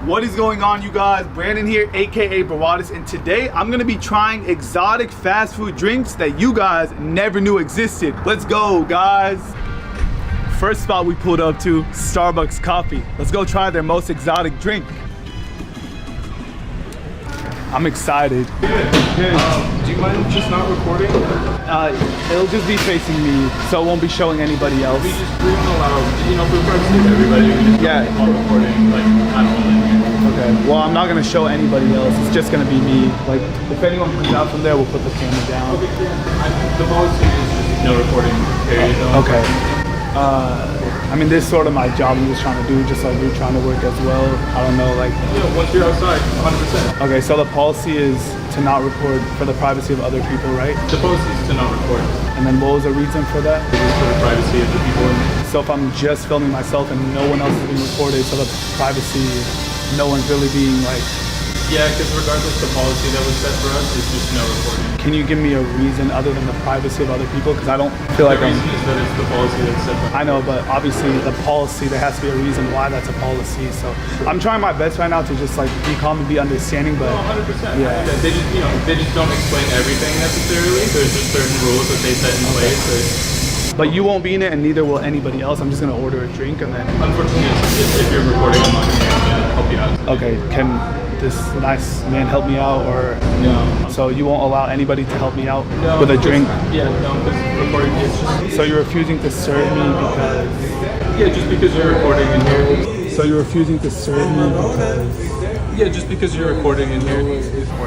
What is going on, you guys? Brandon here, aka Brawadis, and today I'm gonna be trying exotic fast food drinks that you guys never knew existed. Let's go, guys. First spot we pulled up to, Starbucks coffee. Let's go try their most exotic drink. I'm excited. Do you mind just not recording? It'll just be facing me, so it won't be showing anybody else. We don't allow, for the privacy of everybody, we just not recording, like, I don't know. Okay, well, I'm not gonna show anybody else. It's just gonna be me. Like, if anyone comes out from there, we'll put the camera down. Okay, the policy is just no recording, period. Okay. I mean, this is sort of my job I'm just trying to do, just like you're trying to work as well. I don't know, like... Yeah, once you're outside, 100%. Okay, so the policy is to not record for the privacy of other people, right? The policy is to not record. And then what was the reason for that? It is for the privacy of the people in there. So if I'm just filming myself and no one else is being recorded, so the privacy, no one's really being like... Yeah, because regardless, the policy that was set for us is just no recording. Can you give me a reason other than the privacy of other people? Because I don't feel like the reason is that it's the policy that's set for us. I know, but obviously the policy, there has to be a reason why that's a policy. So I'm trying my best right now to just like be calm and be understanding, but... Oh, 100%. Yeah. They just, they just don't explain everything necessarily. There's just certain rules that they set in place. But you won't be in it, and neither will anybody else. I'm just gonna order a drink and then... Unfortunately, if you're recording, I'm not gonna help you out. Okay, can this nice man help me out, or... No. So you won't allow anybody to help me out No, with a drink? Yeah, no, because recording is just... So you're refusing to serve me because... Yeah, just because you're recording in here. So you're refusing to serve me because... Yeah, just because you're recording in here.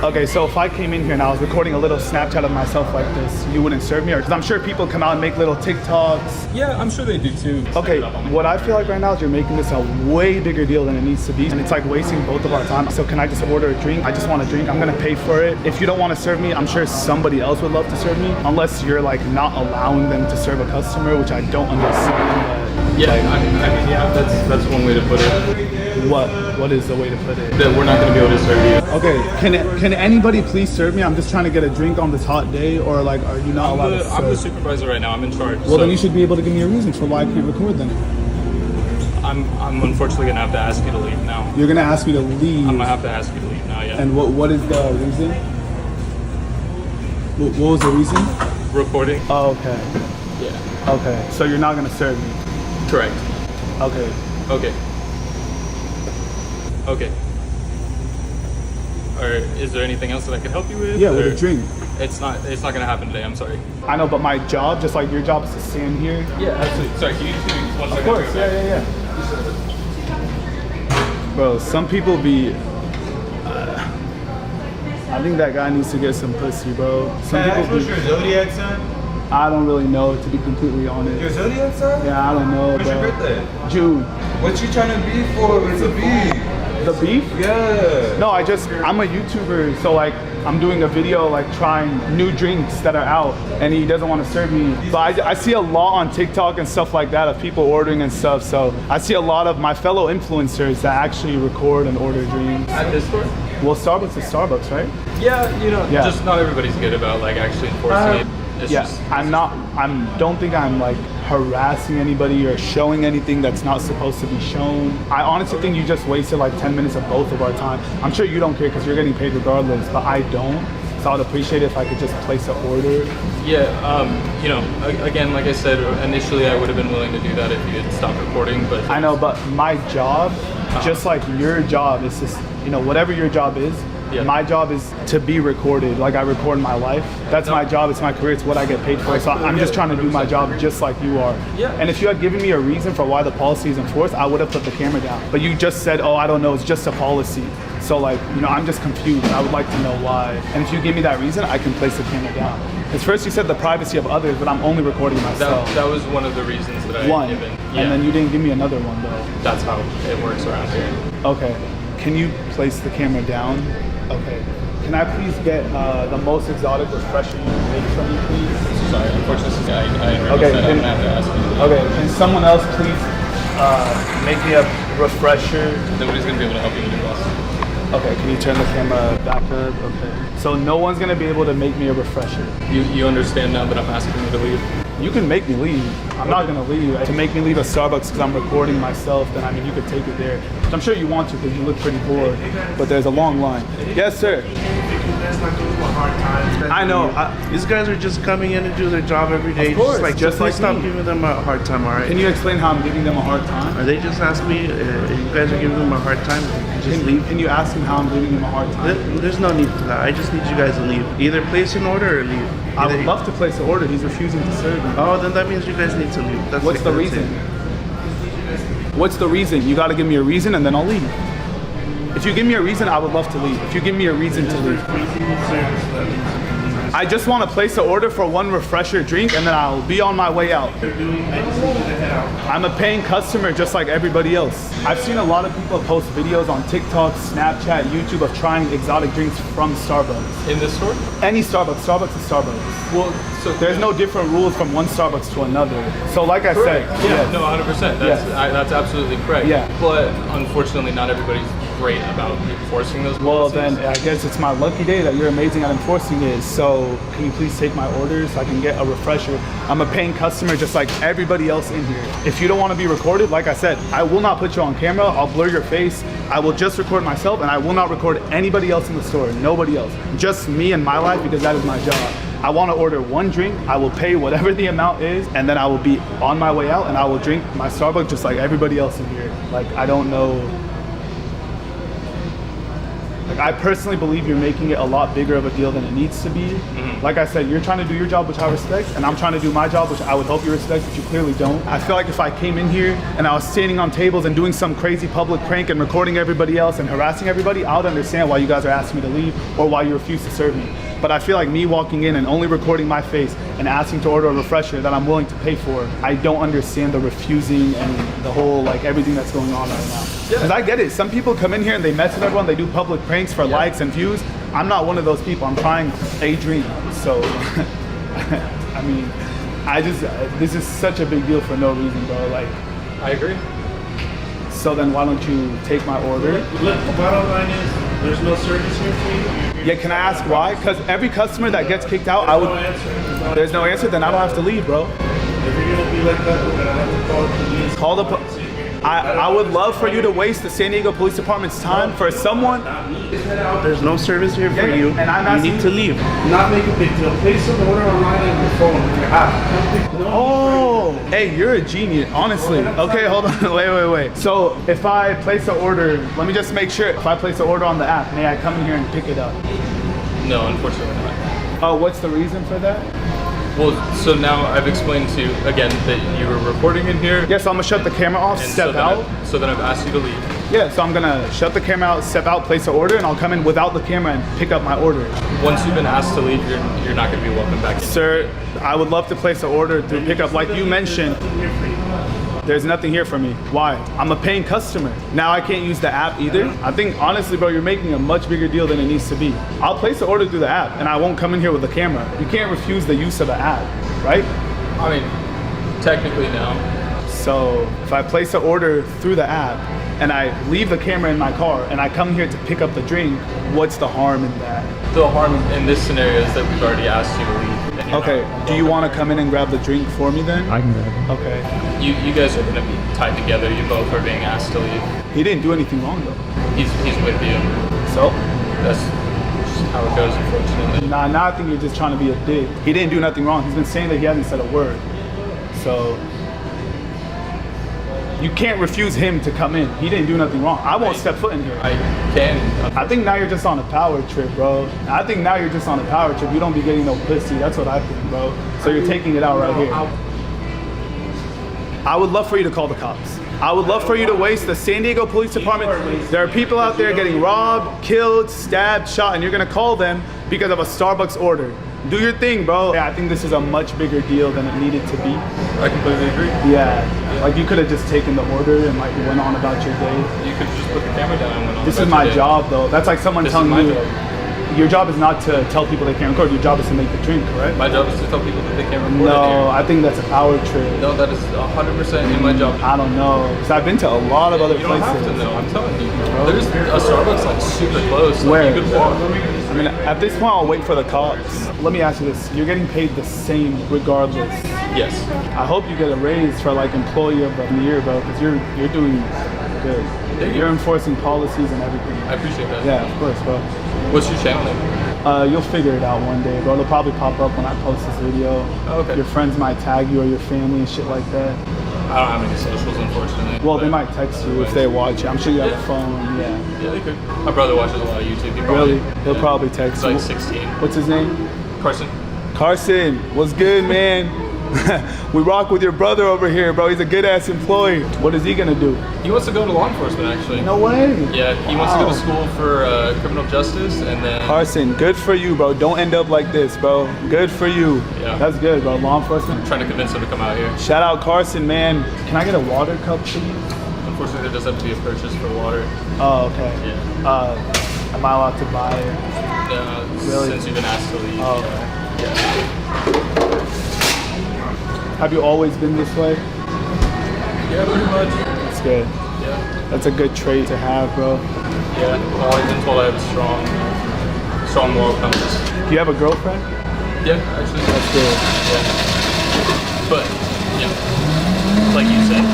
Okay, so if I came in here and I was recording a little Snapchat of myself like this, you wouldn't serve me? Because I'm sure people come out and make little TikToks. Yeah, I'm sure they do too. Okay, what I feel like right now is you're making this a way bigger deal than it needs to be, and it's like wasting both of our time. So can I just order a drink? I just want a drink. I'm gonna pay for it. If you don't want to serve me, I'm sure somebody else would love to serve me, unless you're like not allowing them to serve a customer, which I don't understand. But yeah, I mean, yeah, that's one way to put it. What is the way to put it? That we're not gonna be able to serve you. Okay, can anybody please serve me? I'm just trying to get a drink on this hot day, or like, are you not allowed to serve? I'm the supervisor right now. I'm in charge. Well, then you should be able to give me a reason for why I can't record then. I'm unfortunately gonna have to ask you to leave now. You're gonna ask me to leave? I'm gonna have to ask you to leave now, yeah. And what is the reason? What was the reason? Recording. Oh, okay. Yeah. Okay, so you're not gonna serve me? Correct. Okay. Okay. Okay. Or is there anything else that I could help you with? Yeah, with a drink. It's not gonna happen today. I'm sorry. I know, but my job, just like your job, is to stand here. Yeah, absolutely. Sorry, can you just give me 1 second? Of course. Yeah. Bro, some people be. I think that guy needs to get some pussy, bro. Some people what's your zodiac sign? I don't really know, to be completely honest. Your zodiac sign? Yeah, I don't know, What's bro. your birthday? June. What you trying to be for? It's a beef. The beef? Yeah. No, I'm a YouTuber, so like I'm doing a video like trying new drinks that are out, and he doesn't want to serve me. But I see a lot on TikTok and stuff like that of people ordering and stuff, so I see a lot of my fellow influencers that actually record and order drinks. At this store? Well, Starbucks is Starbucks, right? Yeah, just not everybody's good about like actually enforcing it. It's just, don't think I'm like harassing anybody or showing anything that's not supposed to be shown. I honestly think you just wasted like 10 minutes of both of our time. I'm sure you don't care because you're getting paid regardless, but I don't. So I'd appreciate it if I could just place an order. Yeah, again, like I said, initially I would have been willing to do that if you had stopped recording, but... I know, but my job, just like your job, is just, whatever your job is, yeah. My job is to be recorded. Like I record my life. That's my job. It's my career. It's what I get paid for. So I'm just trying to do my job just like you are. Yeah. And if you had given me a reason for why the policy is enforced, I would have put the camera down. But you just said, oh, I don't know. It's just a policy. So like, I'm just confused. I would like to know why. And if you give me that reason, I can place the camera down. Because first you said the privacy of others, but I'm only recording myself. That was one of the reasons that I had given. Yeah. And then you didn't give me another one though. That's how it works around here. Okay. Can you place the camera down? Okay. Can I please get the most exotic refresher you can make from me, please? Sorry, unfortunately, I already okay, said I'm gonna have to ask you. Okay, can someone else please make me a refresher? Nobody's gonna be able to help you with your boss. Okay, can you turn the camera back up? Okay. So no one's gonna be able to make me a refresher. You understand now that I'm asking you to leave? You can make me leave. I'm not gonna leave. To make me leave a Starbucks because I'm recording myself, then I mean you could take it there. Which I'm sure you want to because you look pretty bored. But there's a long line. Yes, sir. I know. These guys are just coming in to do their job every day. Of course, just like stop me. giving them a hard time, all right? Can you explain how I'm giving them a hard time? Or they just asked me, you guys are giving them a hard time, just leave. Can you ask him how I'm giving them a hard time? There's no need for that. I just need you guys to leave. Either place an order or leave. I would love to place an order. He's refusing to serve me. Oh, then that means you guys need to leave. What's the reason? What's the reason? You gotta give me a reason and then I'll leave. If you give me a reason, I would love to leave. If you give me a reason to leave. I just want to place an order for one refresher drink and then I'll be on my way out. I'm a paying customer just like everybody else. I've seen a lot of people post videos on TikTok, Snapchat, YouTube of trying exotic drinks from Starbucks. In this store? Any Starbucks. Starbucks is Starbucks. Well, so There's no different rules from one Starbucks to another. So like I said, Yeah, no, 100%. That's absolutely correct. Yeah. But unfortunately, not everybody's great about enforcing those Well, policies. then I guess it's my lucky day that you're amazing at enforcing it. So can you please take my orders so I can get a refresher? I'm a paying customer just like everybody else in here. If you don't want to be recorded, like I said, I will not put you on camera. I'll blur your face. I will just record myself and I will not record anybody else in the store. Nobody else. Just me and my life because that is my job. I want to order one drink. I will pay whatever the amount is and then I will be on my way out and I will drink my Starbucks just like everybody else in here. Like, I don't know. Like, I personally believe you're making it a lot bigger of a deal than it needs to be. Like I said, you're trying to do your job, which I respect, and I'm trying to do my job, which I would hope you respect, but you clearly don't. I feel like if I came in here and I was standing on tables and doing some crazy public prank and recording everybody else and harassing everybody, I would understand why you guys are asking me to leave or why you refuse to serve me. But I feel like me walking in and only recording my face and asking to order a refresher that I'm willing to pay for, I don't understand the refusing and the whole, like, everything that's going on right now. Because I get it. Some people come in here and they mess with everyone. They do public pranks for likes and views. I'm not one of those people. I'm trying a dream. So, I mean, this is such a big deal for no reason, bro. Like, I agree. so then why don't you take my order? Look, the bottom line is, there's no service here for you. Yeah, can I ask why? Because every customer that gets kicked out, I would. There's no answer, then I don't have to leave, bro. If you're gonna be like that, we're gonna have to call the police. Call the I would love for you to waste the San Diego Police Department's time for someone. There's no service here for you. And I'm you asking- need to leave. Not make a big deal. Place an order online on your phone, on your app. Oh, hey, you're a genius, honestly. Okay, hold on, wait. So if I place an order, let me just make sure. If I place an order on the app, may I come in here and pick it up? No, unfortunately not. Oh, what's the reason for that? Well, so now I've explained to you again that you were recording in here. Yeah, so I'm gonna shut the camera off, and step out. So then I've asked you to leave. Yeah, so I'm gonna shut the camera out, step out, place an order, and I'll come in without the camera and pick up my order. Once you've been asked to leave, you're not going to be welcome back in. Sir, I would love to place an order through pickup. Like you mentioned, there's nothing here for me. Why? I'm a paying customer. Now I can't use the app either. I think honestly, bro, you're making a much bigger deal than it needs to be. I'll place an order through the app and I won't come in here with the camera. You can't refuse the use of the app, right? I mean, technically no. So if I place an order through the app and I leave the camera in my car and I come here to pick up the drink, what's the harm in that? The harm in this scenario is that we've already asked you to leave. and you're Okay, not do you welcome. want to come in and grab the drink for me then? I can grab it. Okay. You guys are going to be tied together. You both are being asked to leave. He didn't do anything wrong though. He's with you. So? That's just how it goes, unfortunately. Nah, now I think you're just trying to be a dick. He didn't do nothing wrong. He's been saying that he hasn't said a word. So you can't refuse him to come in. He didn't do nothing wrong. I won't step foot in here. I can. I think now you're just on a power trip, bro. I think now you're just on a power trip. You don't be getting no pussy. That's what I think, bro. So you're taking it out right here. I would love for you to call the cops. I would love for you to waste the San Diego Police Department. There are people out there getting robbed, killed, stabbed, shot, and you're gonna call them because of a Starbucks order. Do your thing, bro. Yeah, I think this is a much bigger deal than it needed to be. I completely agree. Yeah, like you could have just taken the order and like went on about your day. You could just put the camera down and went on This about is my your day. job, though. That's like someone This is telling my me. job. your job is not to tell people they can't record. Your job is to make the drink, correct? My job is to tell people that they can't record No, in here. I think that's a power trip. No, that is 100% in my job. I don't know. Because I've been to a lot of other You don't places. have to know. I'm telling you. There's a Starbucks like super close. Like, Where? you could walk. I mean, at this point, I'll wait for the cops. Let me ask you this. You're getting paid the same regardless. Yes. I hope you get a raise for like employee of the year, bro, because you're doing good. Thank you. You're enforcing policies and everything. I appreciate that. Yeah, of course, bro. What's your channel name? You'll figure it out one day, bro. It'll probably pop up when I post this video. Oh, okay. Your friends might tag you or your family and shit like that. I don't have any socials, unfortunately. Well, they but- might text you if they watch it. I'm sure you have a phone, yeah. Yeah, they could. My brother watches a lot of YouTube. He Really? He'll yeah. probably text He's you. like 16. What's his name? Carson. Carson, what's good, man? We rock with your brother over here, bro. He's a good ass employee. What is he gonna do? He wants to go to law enforcement, actually. No way. Yeah, he wants to go to school for criminal justice, and then Carson, good for you, bro. Don't end up like this, bro. Good for you. Yeah. That's good, bro. Law enforcement. trying to convince him to come out here. Shout out Carson, man. Can I get a water cup, please? Unfortunately, there does have to be a purchase for water. Oh, okay. Yeah. Am I allowed to buy it? Really? Since you've been asked to leave. Oh, yeah. okay. Have you always been this way? Yeah, pretty much. That's good. Yeah. That's a good trait to have, bro. Yeah. Well, I've been told I have a strong moral compass. Do you have a girlfriend? Yeah, actually. That's good. Yeah. But, yeah. Like you said.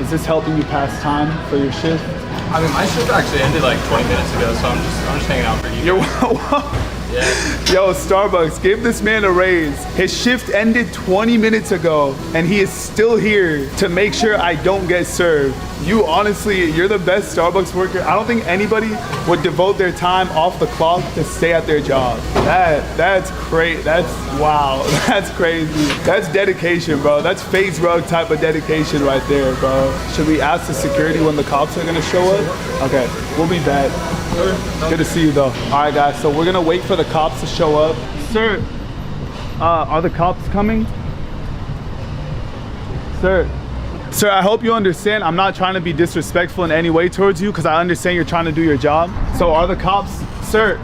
Is this helping you pass time for your shift? I mean, my shift actually ended like 20 minutes ago, so I'm just hanging out for you. You're Yeah. Yo, Starbucks, give this man a raise. His shift ended 20 minutes ago, and he is still here to make sure I don't get served. You honestly, you're the best Starbucks worker. I don't think anybody would devote their time off the clock to stay at their job. That's great. That's wow. That's crazy. That's dedication, bro. That's face rug type of dedication right there, bro. Should we ask the security when the cops are gonna show up? Okay, we'll be back. Good to see you though. All right, guys, so we're gonna wait for the cops to show up. Sir, are the cops coming? Sir, I hope you understand. I'm not trying to be disrespectful in any way towards you because I understand you're trying to do your job. So are the cops, sir,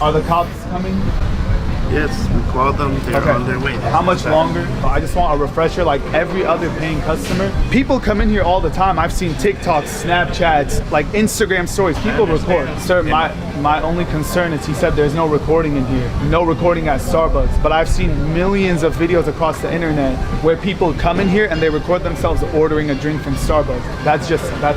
are the cops coming? Yes, we called them. They're on their way. How much longer? I just want a refresher like every other paying customer. People come in here all the time. I've seen TikToks, Snapchats, like Instagram stories. People record. Sir, my only concern is he said there's no recording in here. No recording at Starbucks. But I've seen millions of videos across the internet where people come in here and they record themselves ordering a drink from Starbucks. That's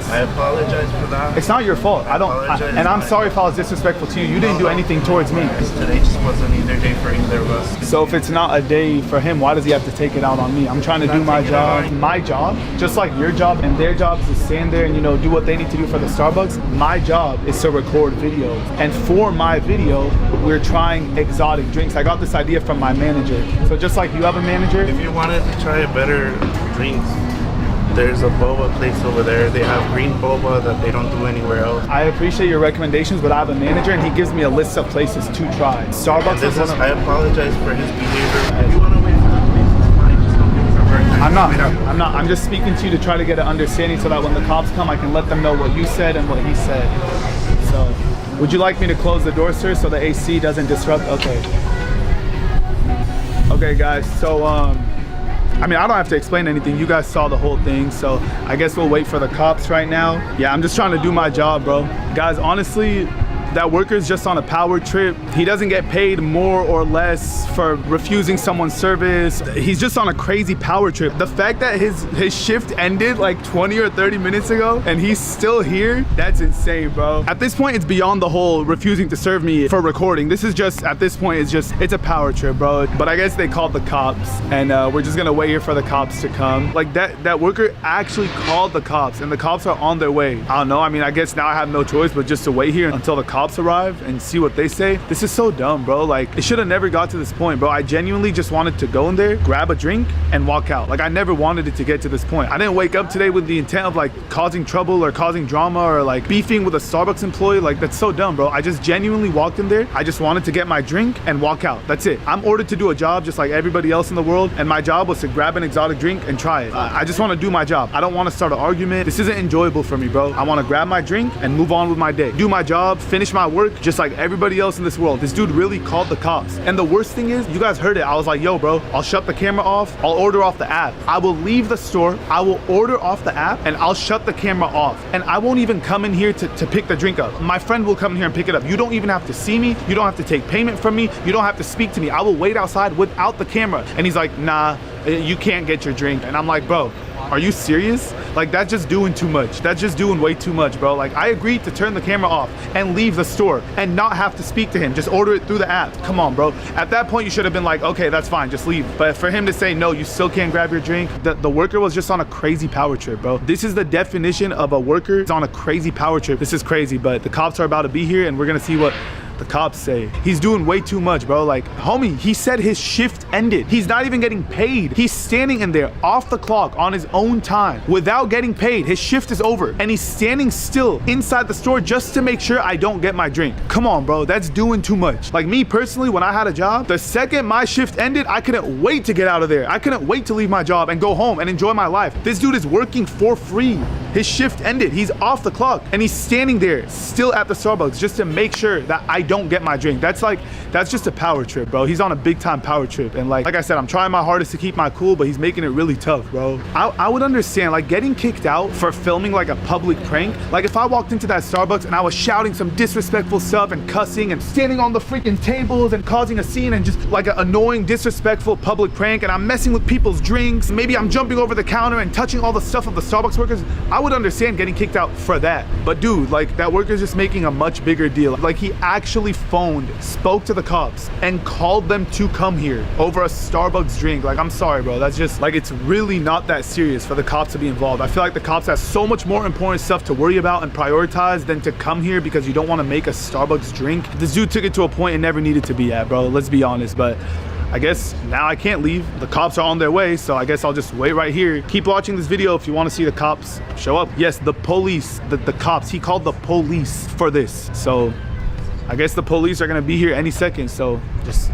I apologize for that. it's not your fault. And I'm sorry if I was disrespectful to you. You didn't do anything towards me. Today just wasn't either day for either of us. So if it's not a day for him, why does he have to take it out on me? I'm trying to do my job. My job, just like your job and their job is to stand there and do what they need to do for the Starbucks. My job is to record videos. And for my video, we're trying exotic drinks. I got this idea from my manager. So just like you have a manager, If you wanted to try better drinks, there's a boba place over there. They have green boba that they don't do anywhere else. I appreciate your recommendations, but I have a manager and he gives me a list of places to try. Starbucks is one of I apologize for his behavior. If you want to wait for that place, it's fine. Just don't give us a hard time. I'm not. I'm just speaking to you to try to get an understanding so that when the cops come, I can let them know what you said and what he said. So, would you like me to close the door, sir, so the AC doesn't disrupt? Okay. Okay, guys. So, I mean, I don't have to explain anything. You guys saw the whole thing, so I guess we'll wait for the cops right now. Yeah, I'm just trying to do my job, bro. Guys, honestly, that worker's just on a power trip. He doesn't get paid more or less for refusing someone's service. He's just on a crazy power trip. The fact that his shift ended like 20 or 30 minutes ago and he's still here, that's insane, bro. At this point, it's beyond the whole refusing to serve me for recording. This is just, at this point, it's a power trip, bro. But I guess they called the cops and we're just gonna wait here for the cops to come. Like that worker actually called the cops and the cops are on their way. I don't know, I mean, I guess now I have no choice but just to wait here until the cops cops arrive and see what they say. This is so dumb, bro. Like, it should have never got to this point, bro. I genuinely just wanted to go in there, grab a drink, and walk out. Like, I never wanted it to get to this point. I didn't wake up today with the intent of like causing trouble or causing drama or like beefing with a Starbucks employee. Like, that's so dumb, bro. I just genuinely walked in there. I just wanted to get my drink and walk out. That's it. I'm ordered to do a job just like everybody else in the world, and my job was to grab an exotic drink and try it. I just want to do my job. I don't want to start an argument. This isn't enjoyable for me, bro. I want to grab my drink and move on with my day, do my job, finish my work just like everybody else in this world. This dude really called the cops. And the worst thing is, you guys heard it. I was like, yo, bro, I'll shut the camera off. I'll order off the app. I will leave the store. I will order off the app and I'll shut the camera off. And I won't even come in here to pick the drink up. My friend will come in here and pick it up. You don't even have to see me. You don't have to take payment from me. You don't have to speak to me. I will wait outside without the camera. And he's like, nah, you can't get your drink. And I'm like, bro, are you serious? Like, that's just doing too much. That's just doing way too much, bro. Like, I agreed to turn the camera off and leave the store and not have to speak to him. Just order it through the app. Come on, bro. At that point, you should have been like, okay, that's fine, just leave. But for him to say, no, you still can't grab your drink, the worker was just on a crazy power trip, bro. This is the definition of a worker is on a crazy power trip. This is crazy, but the cops are about to be here and we're gonna see what the cops say. He's doing way too much, bro. Like, homie, he said his shift ended. He's not even getting paid. He's standing in there off the clock on his own time without getting paid. His shift is over and he's standing still inside the store just to make sure I don't get my drink. Come on, bro. That's doing too much. Like, me personally, when I had a job, the second my shift ended, I couldn't wait to get out of there. I couldn't wait to leave my job and go home and enjoy my life. This dude is working for free. His shift ended. He's off the clock and he's standing there still at the Starbucks just to make sure that I don't get my drink. That's just a power trip, bro. He's on a big time power trip. And like I said, I'm trying my hardest to keep my cool, but he's making it really tough, bro. I would understand like getting kicked out for filming like a public prank. Like, if I walked into that Starbucks and I was shouting some disrespectful stuff and cussing and standing on the freaking tables and causing a scene and just like an annoying, disrespectful public prank, and I'm messing with people's drinks, maybe I'm jumping over the counter and touching all the stuff of the Starbucks workers, I would understand getting kicked out for that. But dude, like, that worker's just making a much bigger deal. Like, he actually phoned, spoke to the cops, and called them to come here over a Starbucks drink. Like, I'm sorry, bro. That's just, like, it's really not that serious for the cops to be involved. I feel like the cops have so much more important stuff to worry about and prioritize than to come here because you don't want to make a Starbucks drink. This dude took it to a point it never needed to be at, bro. Let's be honest. But I guess now I can't leave. The cops are on their way, so I guess I'll just wait right here. Keep watching this video if you want to see the cops show up. Yes, the police, the cops. He called the police for this. So I guess the police are gonna be here any second, so just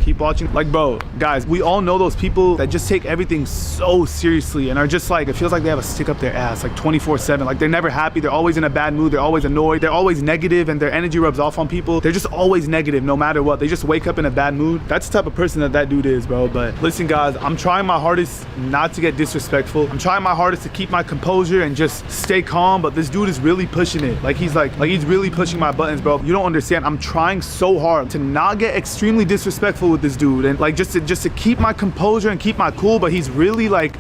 keep watching. Like, bro, guys, we all know those people that just take everything so seriously and are just like, it feels like they have a stick up their ass like 24/7. Like, they're never happy. They're always in a bad mood. They're always annoyed. They're always negative, and their energy rubs off on people. They're just always negative no matter what. They just wake up in a bad mood. That's the type of person that dude is, bro. But listen, guys, I'm trying my hardest not to get disrespectful. I'm trying my hardest to keep my composure and just stay calm, but this dude is really pushing it. Like, he's he's really pushing my buttons, bro. You don't understand. I'm trying so hard to not get extremely disrespectful with this dude and like just to keep my composure and keep my cool, but he's really like,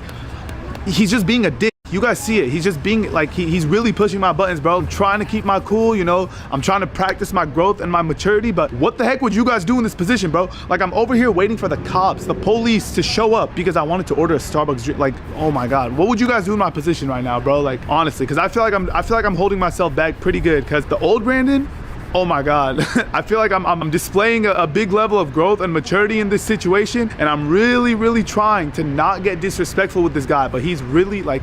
he's just being a dick. You guys see it. He's just being like, he's really pushing my buttons, bro. I'm trying to keep my cool, you know. I'm trying to practice my growth and my maturity, but what the heck would you guys do in this position, bro? Like, I'm over here waiting for the cops, the police to show up because I wanted to order a Starbucks drink. Like, oh my God, what would you guys do in my position right now, bro? Like, honestly, because I feel like I'm holding myself back pretty good, because the old Brandon, oh my God, I feel like I'm displaying a big level of growth and maturity in this situation, and I'm really trying to not get disrespectful with this guy, but he's really like,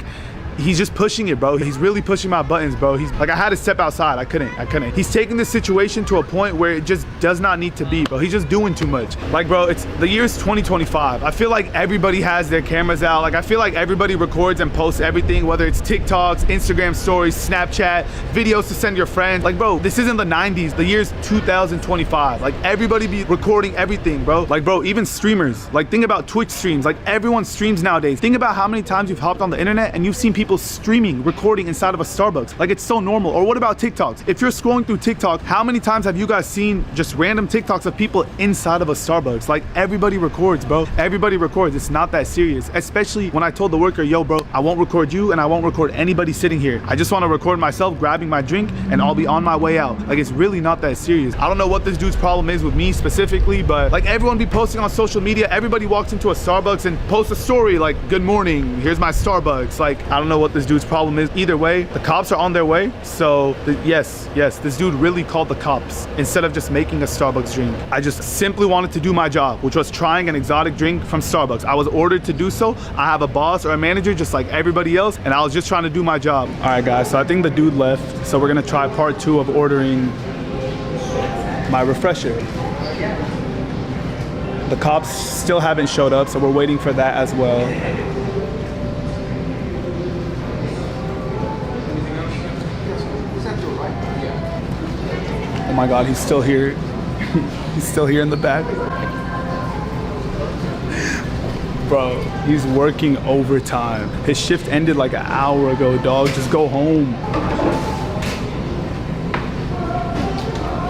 he's just pushing it, bro. He's really pushing my buttons, bro. He's like, I had to step outside. I couldn't. He's taking this situation to a point where it just does not need to be, bro. He's just doing too much. Like, bro, it's the year's 2025. I feel like everybody has their cameras out. Like, I feel like everybody records and posts everything, whether it's TikToks, Instagram stories, Snapchat, videos to send your friends. Like, bro, this isn't the 90s. The year's 2025. Like, everybody be recording everything, bro. Like, bro, even streamers. Like, think about Twitch streams. Like, everyone streams nowadays. Think about how many times you've hopped on the internet and you've seen people streaming, recording inside of a Starbucks. Like, it's so normal. Or what about TikToks? If you're scrolling through TikTok, how many times have you guys seen just random TikToks of people inside of a Starbucks? Like, everybody records, bro. Everybody records. It's not that serious. Especially when I told the worker, yo, bro, I won't record you and I won't record anybody sitting here. I just want to record myself grabbing my drink and I'll be on my way out. Like, it's really not that serious. I don't know what this dude's problem is with me specifically, but like everyone be posting on social media, everybody walks into a Starbucks and posts a story like, good morning, here's my Starbucks. Like, I don't know what this dude's problem is. Either way, the cops are on their way. So yes, this dude really called the cops instead of just making a Starbucks drink. I just simply wanted to do my job, which was trying an exotic drink from Starbucks. I was ordered to do so. I have a boss or a manager just like everybody else, and I was just trying to do my job. All right, guys, so I think the dude left. So we're gonna try part 2 of ordering my refresher. The cops still haven't showed up, so we're waiting for that as well. Oh my God, he's still here. He's still here in the back. Bro, he's working overtime. His shift ended like an hour ago, dog. Just go home.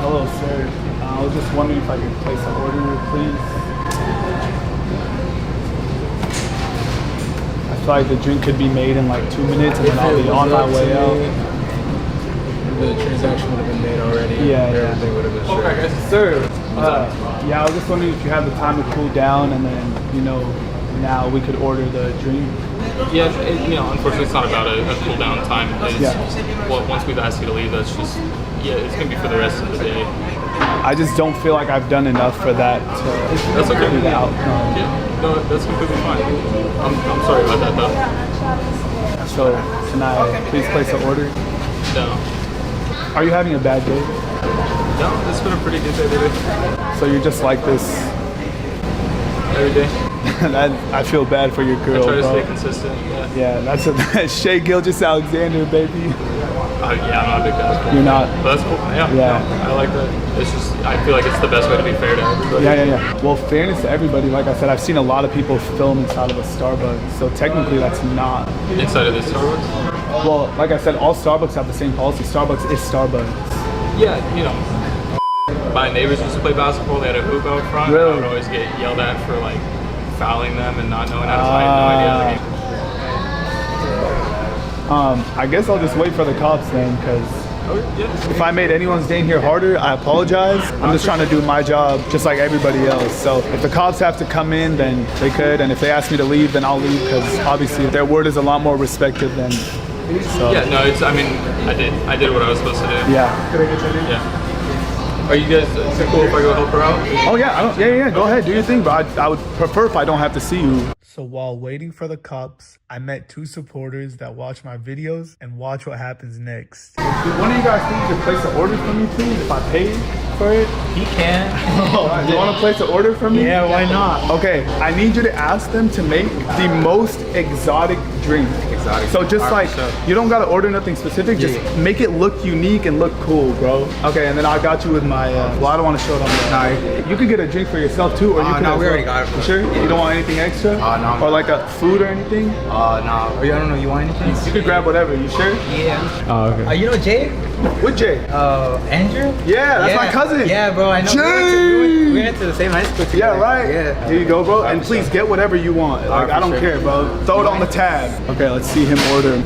Hello, sir. I was just wondering if I could place an order, please. I feel like the drink could be made in like 2 minutes and then I'll be on my way out. The transaction would have been made already. Yeah. Everything would have been straight. Okay, guys. Sir, yeah, I was just wondering if you have the time to cool down and then, you know, now we could order the drink. Yeah, unfortunately it's not about a cool down time. It's, well, once we've asked you to leave, that's just, it's going to be for the rest of the day. I just don't feel like I've done enough for that to That's okay. do the outcome. Yeah, no, that's completely fine. I'm sorry about that though. So, can I please place an order? No. Are you having a bad day? No, it's been a pretty good day today. So you're just like this? Every day. I feel bad for your girl, I try to bro. stay consistent, Yeah, that's Shea Gilgeous-Alexander, baby. Yeah, I'm not a big basketball. You're not? But that's cool. Yeah. No, I like that. It's just, I feel like it's the best way to be fair to everybody. Yeah. Well, fairness to everybody, like I said, I've seen a lot of people film inside of a Starbucks, so technically that's not. Inside of this Starbucks? Well, like I said, all Starbucks have the same policy. Starbucks is Starbucks. Yeah, my neighbors used to play basketball. They had a hoop out front. Really? I would always get yelled at for like fouling them and not knowing how to play. No idea how the game. I guess I'll just wait for the cops then, because if I made anyone's day in here harder, I apologize. I'm just trying to do my job just like everybody else. So if the cops have to come in, then they could. And if they ask me to leave, then I'll leave, because obviously their word is a lot more respected than. So. Yeah, no, I did what I was supposed to do. Yeah. Are you guys, is it cool if I go help her out? Oh yeah, go ahead, do your thing, but I would prefer if I don't have to see you. So while waiting for the cops, I met 2 supporters that watch my videos and watch what happens next. Dude, one of you guys think you could place an order for me, please, if I pay for it? He can. You want to place an order for me? Yeah, why not? Okay, I need you to ask them to make the most exotic drink. So just like, you don't gotta order nothing specific, just make it look unique and look cool, bro. Okay, and then I got you with my, well, I don't want to show it on the, you could get a drink for yourself too, or you can. No, we already got it. You sure? You don't want anything extra? No. Or like a food or anything? No. I don't know, you want anything? You could grab whatever, you sure? Yeah. Oh, okay. You know Jay? With Jay? Andrew? Yeah, that's my cousin. Yeah, bro, I know. Jay! We went to the same high school together. Yeah, right. Yeah. Here you go, bro. And please get whatever you want. Like, I don't care, bro. Throw it on the tab. Okay, let's see him order.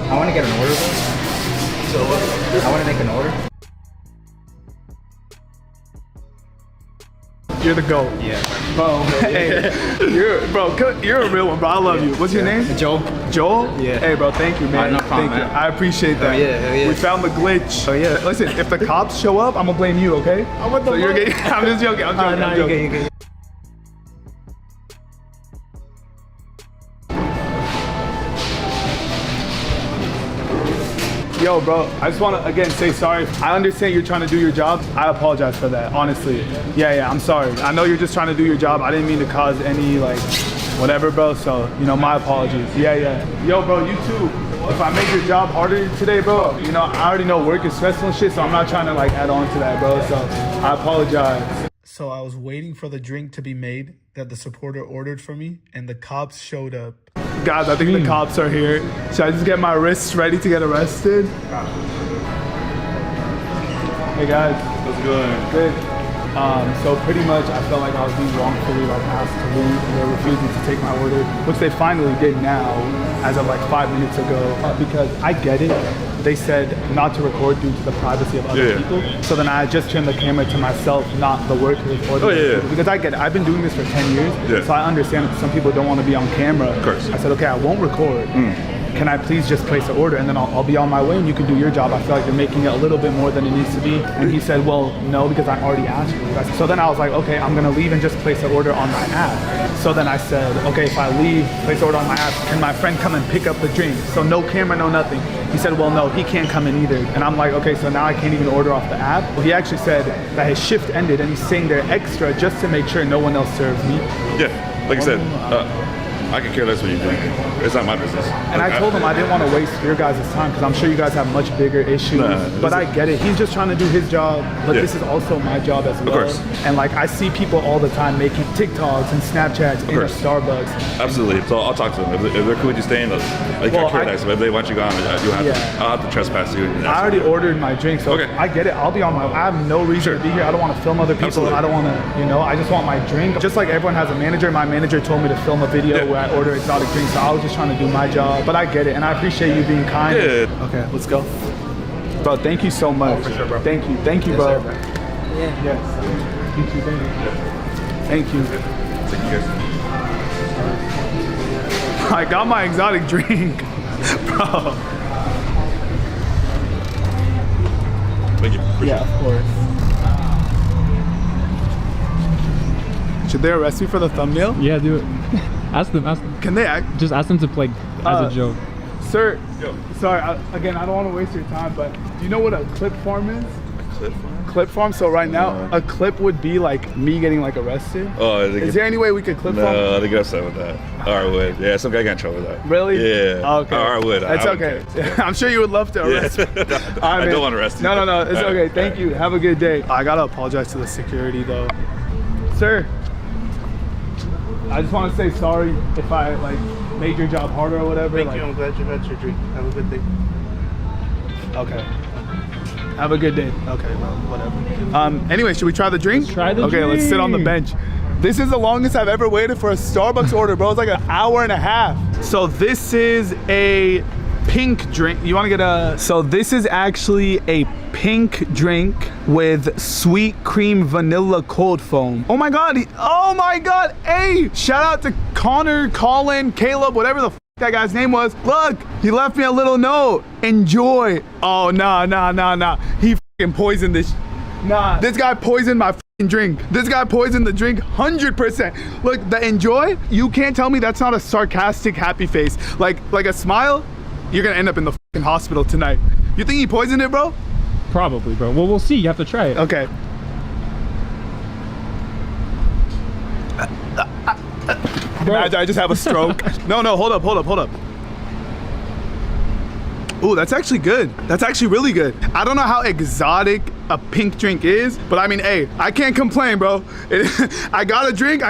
I want to get an order, bro. So, I want to make an order. You're the GOAT. Yeah. Bro, hey, you're a real one, bro. I love you. What's your name? Joel. Joel? Yeah. Hey, bro, thank you, man. No problem, Thank you. man. I appreciate that. Hell yeah. We found the glitch. Oh, yeah. Listen, if the cops show up, I'm gonna blame you, okay? So you're getting, I'm just joking. I'm joking. I'm joking. You good. Yo, bro, I just want to, again, say sorry. I understand you're trying to do your job. I apologize for that, honestly. Yeah, I'm sorry. I know you're just trying to do your job. I didn't mean to cause any, like, whatever, bro. So, my apologies. Yeah. Yo, bro, you too. If I make your job harder today, bro, I already know work is stressful and shit, so I'm not trying to, like, add on to that, bro. So, I apologize. So, I was waiting for the drink to be made that the supporter ordered for me, and the cops showed up. Guys, I think the cops are here. Should I just get my wrists ready to get arrested? Hey guys. What's good? Good. So pretty much I felt like I was being wrongfully like asked to leave and they're refusing to take my order, which they finally did now as of like 5 minutes ago, because I get it. They said not to record due to the privacy of other people. So then I just turned the camera to myself, not the workers or the people. Because I get it. I've been doing this for 10 years, so I understand that some people don't want to be on camera. Of course. I said, okay, I won't record. Can I please just place an order and then I'll be on my way and you can do your job. I feel like you're making it a little bit more than it needs to be. And he said, well, no, because I already asked you. So then I was like, okay, I'm gonna leave and just place an order on my app. So then I said, okay, if I leave, place an order on my app, can my friend come and pick up the drink? So no camera, no nothing. He said, well, no, he can't come in either. And I'm like, okay, so now I can't even order off the app. Well, he actually said that his shift ended and he's staying there extra just to make sure no one else serves me. Yeah, like I said, I can care less what you drink. It's not my business. And I told him I didn't want to waste your guys' time because I'm sure you guys have much bigger issues. But I get it. He's just trying to do his job, but this is also my job as well. Of course. And like I see people all the time making TikToks and Snapchats in a Starbucks. Absolutely. So I'll talk to them. If they're cool with you staying, like I care less. If they want you gone, you have to. I'll have to trespass you. I already ordered my drink, so I get it. I'll be on my. I have no reason to be here. I don't want to film other people. I don't want to, I just want my drink. Just like everyone has a manager. My manager told me to film a video where I order exotic drinks, so I was just trying to do my job. But I get it, and I appreciate you being kind. Okay, let's go. Bro, thank you so much. For sure, bro. Thank you, bro. Yeah. Yes. Thank you. Thank you. Thank you guys. I got my exotic drink, bro. Thank you. Appreciate Yeah, of course. Should they arrest me for the thumbnail? Yeah, do it. Ask them. Can they Just ask them to play as a joke. Sir, sorry, again, I don't want to waste your time, but do you know what a clip farm is? Clip farm? Clip farm, so right now, a clip would be like me getting like arrested. Oh, is there any way we could clip farm? No, they get upset with that. I would. Yeah, some guy got in trouble with that. Really? Yeah. Oh, okay. I would. That's okay. I'm sure you would love to arrest me. I don't want to arrest you. No, it's okay. Thank you. Have a good day. I gotta apologize to the security though. Sir, I just want to say sorry if I like made your job harder or whatever. Thank you. I'm glad you had your drink. Have a good day. Okay. Have a good day. Okay, well, whatever. Anyway, should we try the drink? Let's try the drink. Okay, let's sit on the bench. This is the longest I've ever waited for a Starbucks order, bro. It's like an hour and a half. So this is a pink drink. You want to get a... So this is actually a pink drink with sweet cream vanilla cold foam. Oh my God. Oh my God. Hey, shout out to Connor, Colin, Caleb, whatever the that guy's name was. Look, he left me a little note. Enjoy. Oh, nah. He fucking poisoned this. Nah, this guy poisoned my fucking drink. This guy poisoned the drink 100%. Look, the enjoy, you can't tell me that's not a sarcastic happy face. Like a smile, you're gonna end up in the fucking hospital tonight. You think he poisoned it, bro? Probably, bro. Well, we'll see. You have to try it. Okay. Imagine I just have a stroke. No, hold up. Ooh, that's actually good. That's actually really good. I don't know how exotic a pink drink is, but I mean, hey, I can't complain, bro. I got a drink.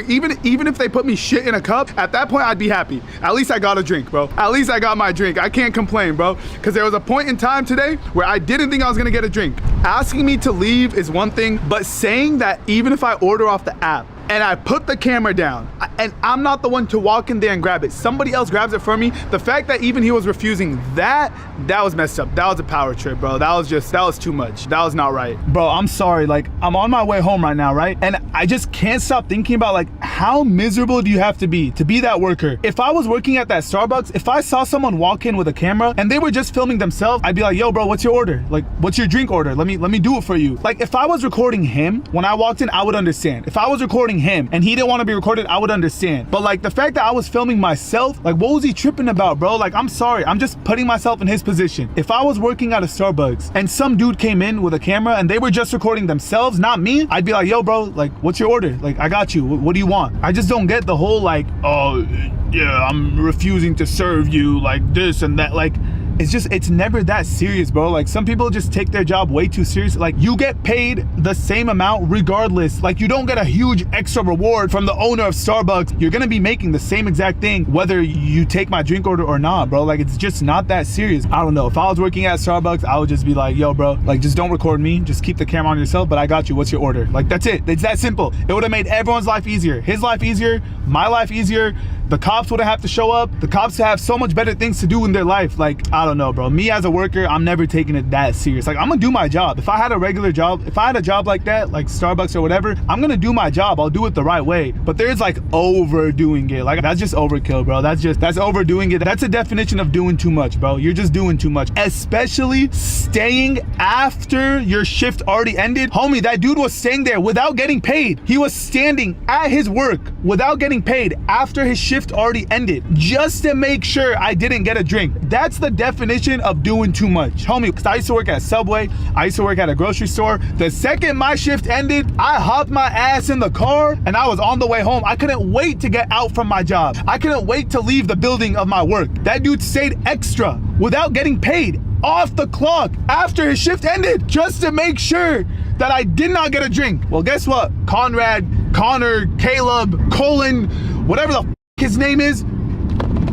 Even if they put me shit in a cup, at that point, I'd be happy. At least I got a drink, bro. At least I got my drink. I can't complain, bro. Because there was a point in time today where I didn't think I was gonna get a drink. Asking me to leave is one thing, but saying that even if I order off the app, and I put the camera down, and I'm not the one to walk in there and grab it. Somebody else grabs it for me. The fact that even he was refusing that was messed up. That was a power trip, bro. That was too much. That was not right. Bro, I'm sorry. Like, I'm on my way home right now, right? And I just can't stop thinking about, like, how miserable do you have to be that worker? If I was working at that Starbucks, if I saw someone walk in with a camera and they were just filming themselves, I'd be like, yo, bro, what's your order? Like, what's your drink order? Let me do it for you. Like, if I was recording him, when I walked in, I would understand. If I was recording him and he didn't want to be recorded, I would understand. But like the fact that I was filming myself, like what was he tripping about, bro? Like, I'm sorry, I'm just putting myself in his position. If I was working at a Starbucks and some dude came in with a camera and they were just recording themselves, not me, I'd be like, yo, bro, like, what's your order? Like, I got you. What do you want? I just don't get the whole like, oh, yeah, I'm refusing to serve you, like this and that. Like, it's never that serious, bro. Like some people just take their job way too serious. Like you get paid the same amount regardless. Like you don't get a huge extra reward from the owner of Starbucks. You're gonna be making the same exact thing whether you take my drink order or not, bro. Like it's just not that serious. I don't know. If I was working at Starbucks, I would just be like, yo, bro, like just don't record me. Just keep the camera on yourself, but I got you. What's your order? Like that's it. It's that simple. It would have made everyone's life easier. His life easier, my life easier. The cops wouldn't have to show up. The cops have so much better things to do in their life. Like, I don't know, bro. Me as a worker, I'm never taking it that serious. Like, I'm gonna do my job. If I had a regular job, if I had a job like that, like Starbucks or whatever, I'm gonna do my job. I'll do it the right way. But there's like overdoing it. Like, that's just overkill, bro. That's overdoing it. That's a definition of doing too much, bro. You're just doing too much. Especially staying after your shift already ended. Homie, that dude was staying there without getting paid. He was standing at his work without getting paid after his shift already ended just to make sure I didn't get a drink. That's the definition of doing too much, homie. Because I used to work at Subway, I used to work at a grocery store. The second my shift ended, I hopped my ass in the car and I was on the way home. I couldn't wait to get out from my job. I couldn't wait to leave the building of my work. That dude stayed extra without getting paid off the clock after his shift ended just to make sure that I did not get a drink. Well, guess what? Conrad, Connor, Caleb, Colin, whatever the his name is,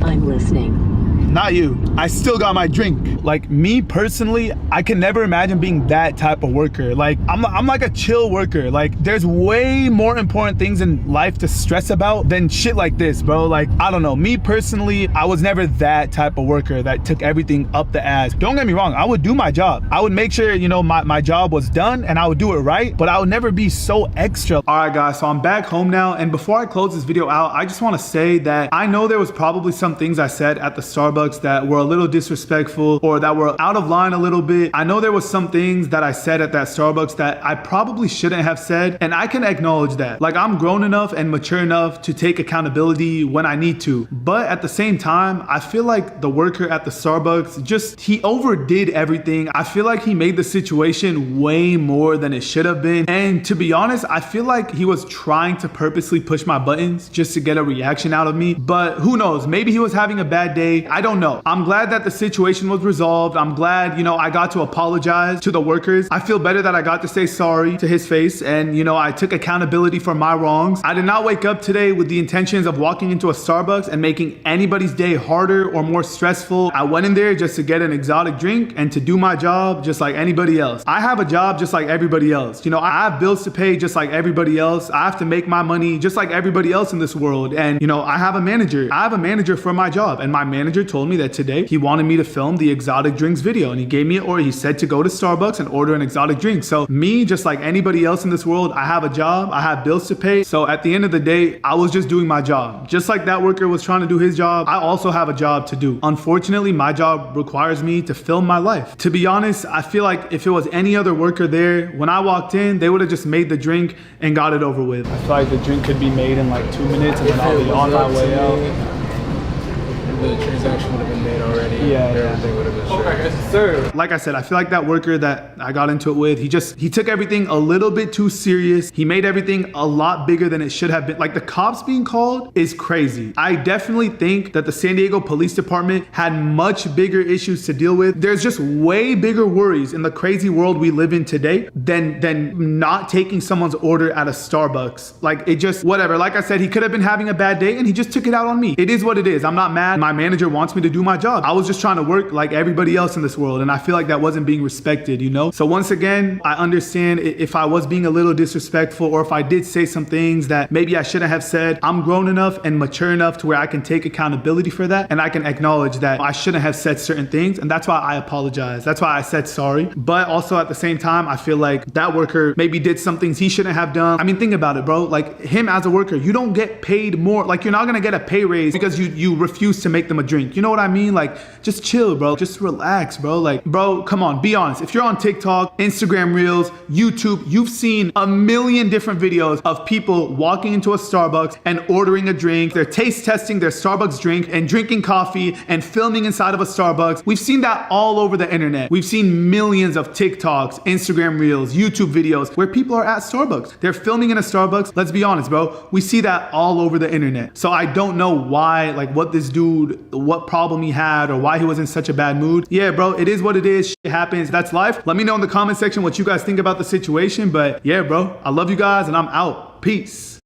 I'm listening. Not you. I still got my drink. Like me personally, I can never imagine being that type of worker. Like I'm like a chill worker. Like there's way more important things in life to stress about than shit like this, bro. Like I don't know. Me personally, I was never that type of worker that took everything up the ass. Don't get me wrong. I would do my job. I would make sure, you know, my job was done and I would do it right, but I would never be so extra. All right, guys. So I'm back home now. And before I close this video out, I just want to say that I know there was probably some things I said at the Starbucks that were a little disrespectful or that were out of line a little bit. I know there was some things that I said at that Starbucks that I probably shouldn't have said, and I can acknowledge that. Like I'm grown enough and mature enough to take accountability when I need to. But at the same time, I feel like the worker at the Starbucks he overdid everything. I feel like he made the situation way more than it should have been. And to be honest, I feel like he was trying to purposely push my buttons just to get a reaction out of me. But who knows? Maybe he was having a bad day. I don't know. I'm glad that the situation was resolved. I'm glad, you know, I got to apologize to the workers. I feel better that I got to say sorry to his face and, you know, I took accountability for my wrongs. I did not wake up today with the intentions of walking into a Starbucks and making anybody's day harder or more stressful. I went in there just to get an exotic drink and to do my job just like anybody else. I have a job just like everybody else. You know, I have bills to pay just like everybody else. I have to make my money just like everybody else in this world. And, you know, I have a manager. I have a manager for my job, and my manager told me that today he wanted me to film the exotic drinks video, and he gave me an order. He said to go to Starbucks and order an exotic drink. So me, just like anybody else in this world, I have a job, I have bills to pay. So at the end of the day, I was just doing my job. Just like that worker was trying to do his job, I also have a job to do. Unfortunately, my job requires me to film my life. To be honest, I feel like if it was any other worker there, when I walked in, they would have just made the drink and got it over with. I feel like the drink could be made in like 2 minutes and then I'll be on my way out. The transaction would have been made already. Yeah, everything would have been straight. Okay, yes, sir. Like I said, I feel like that worker that I got into it with, he took everything a little bit too serious. He made everything a lot bigger than it should have been. Like the cops being called is crazy. I definitely think that the San Diego Police Department had much bigger issues to deal with. There's just way bigger worries in the crazy world we live in today than not taking someone's order at a Starbucks. Like it just, whatever. Like I said, he could have been having a bad day and he just took it out on me. It is what it is. I'm not mad. My manager wants me to do my job. I was just trying to work like everybody else in this world, and I feel like that wasn't being respected, you know? So once again, I understand if I was being a little disrespectful or if I did say some things that maybe I shouldn't have said. I'm grown enough and mature enough to where I can take accountability for that, and I can acknowledge that I shouldn't have said certain things, and that's why I apologize. That's why I said sorry. But also at the same time, I feel like that worker maybe did some things he shouldn't have done. I mean, think about it, bro. Like him as a worker, you don't get paid more. Like you're not gonna get a pay raise because you refuse to make them a drink. You know what I mean? Like, just chill, bro. Just relax, bro. Like, bro, come on, be honest. If you're on TikTok, Instagram Reels, YouTube, you've seen a million different videos of people walking into a Starbucks and ordering a drink. They're taste testing their Starbucks drink and drinking coffee and filming inside of a Starbucks. We've seen that all over the internet. We've seen millions of TikToks, Instagram Reels, YouTube videos where people are at Starbucks. They're filming in a Starbucks. Let's be honest, bro. We see that all over the internet. So I don't know why, like what this dude dude what problem he had or why he was in such a bad mood. Yeah, bro, it is what it is. Shit happens. That's life. Let me know in the comment section what you guys think about the situation. But yeah, bro, I love you guys and I'm out. Peace.